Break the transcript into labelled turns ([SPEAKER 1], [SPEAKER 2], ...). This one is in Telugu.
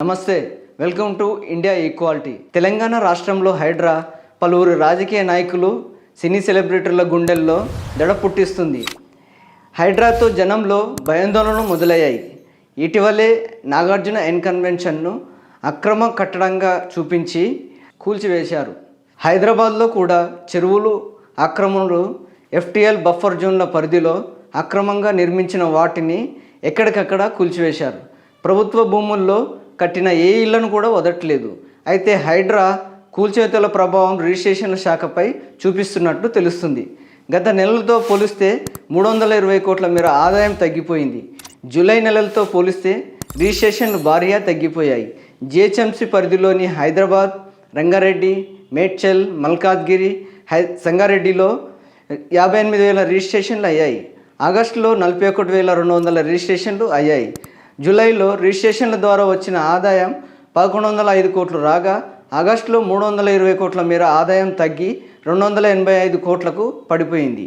[SPEAKER 1] నమస్తే, welcome to India equality. Telangana రాష్ట్రంలో హైడ్రా పలువురు రాజకీయ నాయకులు, సినీ సెలబ్రిటీల గుండెల్లో దడ పుట్టిస్తుంది. హైడ్రాతో జనంలో భయాందోళనలు మొదలయ్యాయి. ఇటీవలే నాగార్జున కన్వెన్షన్ను అక్రమ కట్టడంగా చూపించి కూల్చివేశారు. హైదరాబాద్లో కూడా చెరువులు ఆక్రమణలు, ఎఫ్టీఎల్ బఫర్ జోన్ల పరిధిలో అక్రమంగా నిర్మించిన వాటిని ఎక్కడికక్కడ కూల్చివేశారు. ప్రభుత్వ భూముల్లో కట్టిన ఏ ఇళ్లను కూడా వదలట్లేదు. అయితే హైడ్రా కూల్చివేతల ప్రభావం రిజిస్ట్రేషన్ల శాఖపై చూపిస్తున్నట్లు తెలుస్తుంది. గత నెలలతో పోలిస్తే 320 కోట్ల మేర ఆదాయం తగ్గిపోయింది. జూలై నెలలతో పోలిస్తే రిజిస్ట్రేషన్లు భారీగా తగ్గిపోయాయి. జిహెచ్ఎంసీ పరిధిలోని హైదరాబాద్, రంగారెడ్డి, మేడ్చల్, మల్కాజ్గిరి, సంగారెడ్డిలో 58,000 రిజిస్ట్రేషన్లు అయ్యాయి. ఆగస్టులో 41,200 రిజిస్ట్రేషన్లు అయ్యాయి. జూలైలో రిజిస్ట్రేషన్ల ద్వారా వచ్చిన ఆదాయం 1,105 కోట్లు రాగా, ఆగస్టులో 320 కోట్ల మేర ఆదాయం తగ్గి 285 కోట్లకు పడిపోయింది.